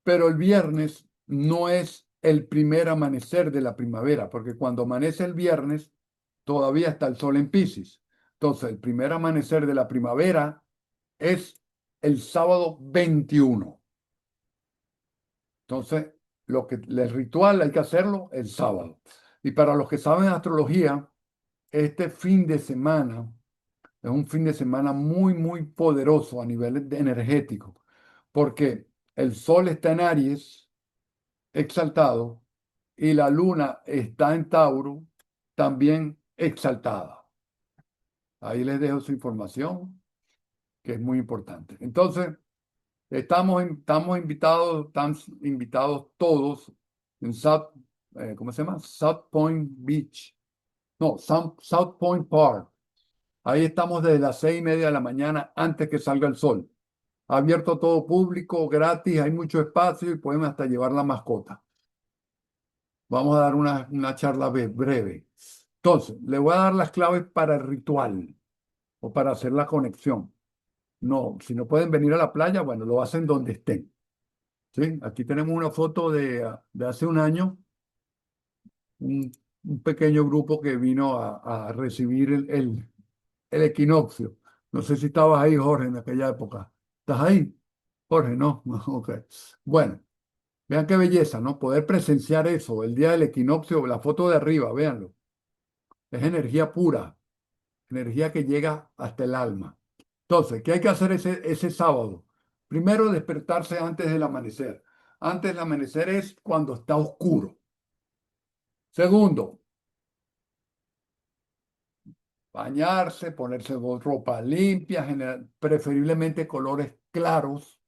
Pero el viernes no es el primer amanecer de la primavera, porque cuando amanece el viernes, todavía está el sol en Piscis. Entonces, el primer amanecer de la primavera es el sábado 21. Entonces, el ritual hay que hacerlo el sábado. Y para los que saben astrología, este fin de semana es un fin de semana muy, muy poderoso a nivel energético, porque el sol está en Aries, exaltado, y la luna está en Tauro, también exaltada. Ahí les dejo su información, que es muy importante. Entonces, estamos invitados, están invitados todos en ¿cómo se llama? South Point Beach. No, South Point Park. Ahí estamos desde las 6:30 de la mañana antes que salga el sol. Abierto a todo público, gratis, hay mucho espacio y pueden hasta llevar la mascota. Vamos a dar una charla breve. Entonces, le voy a dar las claves para el ritual o para hacer la conexión. No, si no pueden venir a la playa, bueno, lo hacen donde estén. ¿Sí? Aquí tenemos una foto de hace un año, un, un pequeño grupo que vino a recibir el equinoccio. No sé si estabas ahí, Jorge, en aquella época. ¿Estás ahí? Jorge, no. Ok. Bueno, vean qué belleza, ¿no? Poder presenciar eso, el día del equinoccio, la foto de arriba, véanlo. Es energía pura, energía que llega hasta el alma. Entonces, ¿qué hay que hacer ese sábado? Primero, despertarse antes del amanecer. Antes del amanecer es cuando está oscuro. Segundo, bañarse, ponerse ropa limpia, preferiblemente colores claros,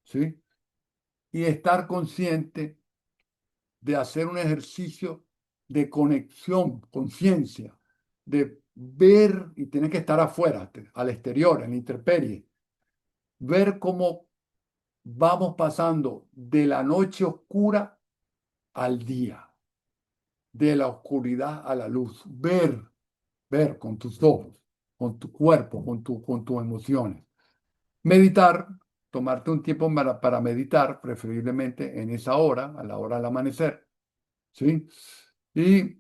¿sí? Y estar consciente de hacer un ejercicio de conexión, conciencia, de ver, y tiene que estar afuera, al exterior, en la intemperie, ver cómo vamos pasando de la noche oscura al día, de la oscuridad a la luz, ver con tus ojos, con tu cuerpo, con tus emociones. Meditar, tomarte un tiempo para meditar, preferiblemente en esa hora, a la hora del amanecer, ¿sí? Y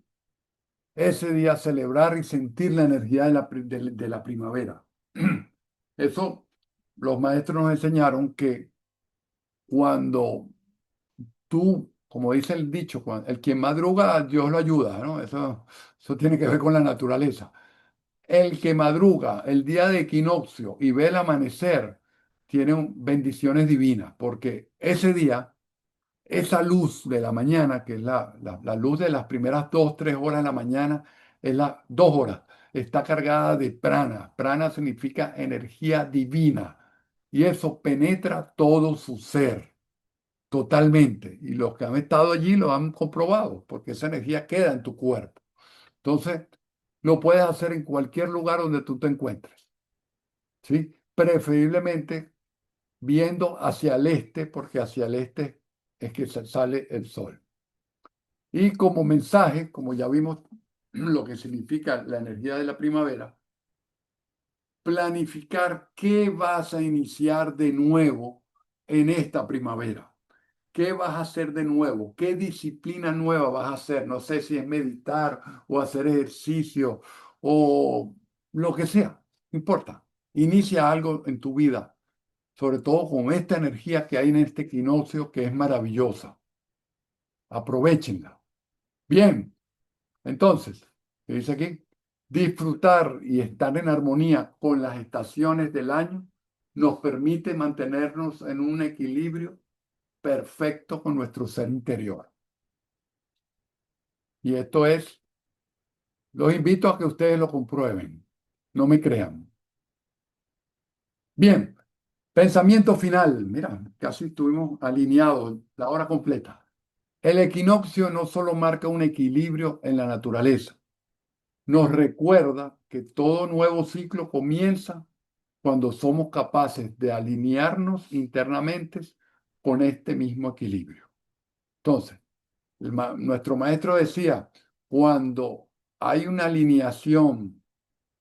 ese día celebrar y sentir la energía de la primavera. Eso, los maestros nos enseñaron que cuando tú, como dice el dicho, el quien madruga, Dios lo ayuda, ¿no? Eso tiene que ver con la naturaleza. El que madruga el día de equinoccio y ve el amanecer, tiene bendiciones divinas, porque ese día, esa luz de la mañana, que es la luz de las primeras 2, 3 horas de la mañana, es las 2 horas, está cargada de prana. Prana significa energía divina y eso penetra todo su ser totalmente. Y los que han estado allí lo han comprobado, porque esa energía queda en tu cuerpo. Entonces, lo puedes hacer en cualquier lugar donde tú te encuentres, ¿sí? Preferiblemente viendo hacia el este, porque hacia el este es que sale el sol. Y como mensaje, como ya vimos lo que significa la energía de la primavera, planificar qué vas a iniciar de nuevo en esta primavera. ¿Qué vas a hacer de nuevo? ¿Qué disciplina nueva vas a hacer? No sé si es meditar o hacer ejercicio o lo que sea, no importa. Inicia algo en tu vida, sobre todo con esta energía que hay en este equinoccio que es maravillosa. Aprovechenla. Bien, entonces, ¿qué dice aquí? Disfrutar y estar en armonía con las estaciones del año nos permite mantenernos en un equilibrio perfecto con nuestro ser interior. Y esto es, los invito a que ustedes lo comprueben. No me crean. Bien, pensamiento final. Mira, casi estuvimos alineados la hora completa. El equinoccio no solo marca un equilibrio en la naturaleza, nos recuerda que todo nuevo ciclo comienza cuando somos capaces de alinearnos internamente con este mismo equilibrio. Entonces, nuestro maestro decía, cuando hay una alineación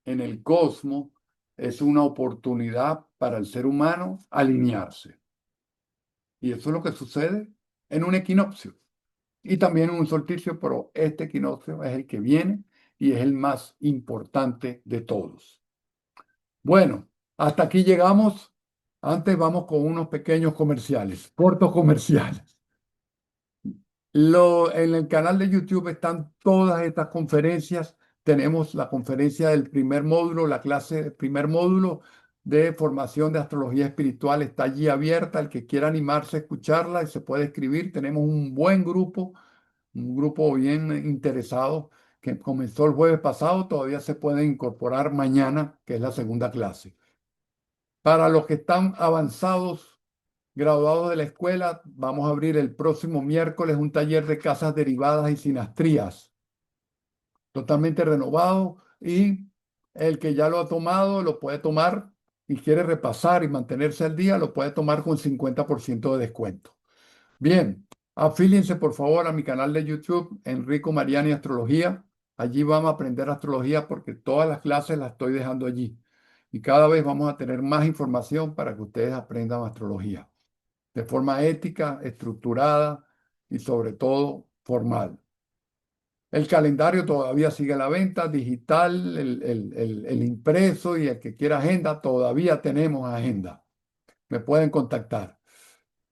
en el cosmos, es una oportunidad para el ser humano alinearse. Y eso es lo que sucede en un equinoccio y también en un solsticio, pero este equinoccio es el que viene y es el más importante de todos. Bueno, hasta aquí llegamos. Antes vamos con unos pequeños comerciales, cortos comerciales. En el canal de YouTube están todas estas conferencias. Tenemos la conferencia del primer módulo, la clase del primer módulo de formación de astrología espiritual está allí abierta. El que quiera animarse a escucharla y se puede escribir. Tenemos un grupo bien interesado que comenzó el jueves pasado. Todavía se puede incorporar mañana, que es la segunda clase. Para los que están avanzados, graduados de la escuela, vamos a abrir el próximo miércoles un taller de casas derivadas y sinastrías, totalmente renovado y el que ya lo ha tomado lo puede tomar y quiere repasar y mantenerse al día, lo puede tomar con 50% de descuento. Bien, afíliense por favor a mi canal de YouTube, Enrico Mariani Astrología. Allí vamos a aprender astrología porque todas las clases las estoy dejando allí. Y cada vez vamos a tener más información para que ustedes aprendan astrología de forma ética, estructurada y sobre todo formal. El calendario todavía sigue a la venta, digital, el impreso y el que quiera agenda, todavía tenemos agenda. Me pueden contactar.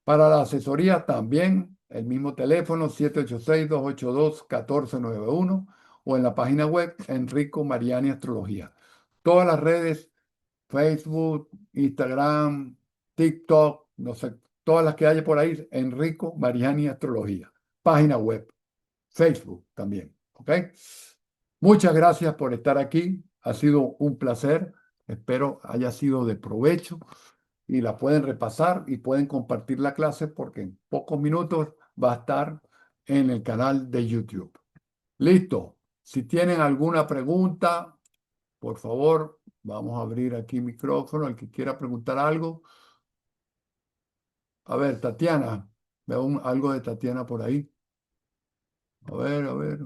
Para la asesoría también, el mismo teléfono 786-282-1491 o en la página web Enrico Mariani Astrología. Todas las redes, Facebook, Instagram, TikTok, no sé, todas las que haya por ahí, Enrico Mariani Astrología. Página web, Facebook también. ¿Ok? Muchas gracias por estar aquí. Ha sido un placer. Espero haya sido de provecho y la pueden repasar y pueden compartir la clase porque en pocos minutos va a estar en el canal de YouTube. Listo. Si tienen alguna pregunta, por favor, vamos a abrir aquí micrófono. El que quiera preguntar algo. A ver, Tatiana. Veo algo de Tatiana por ahí. A ver, a ver.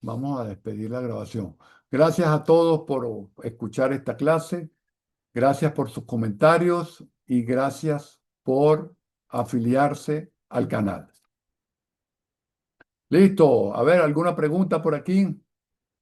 Vamos a despedir la grabación. Gracias a todos por escuchar esta clase. Gracias por sus comentarios y gracias por afiliarse al canal. Listo. A ver, ¿alguna pregunta por aquí?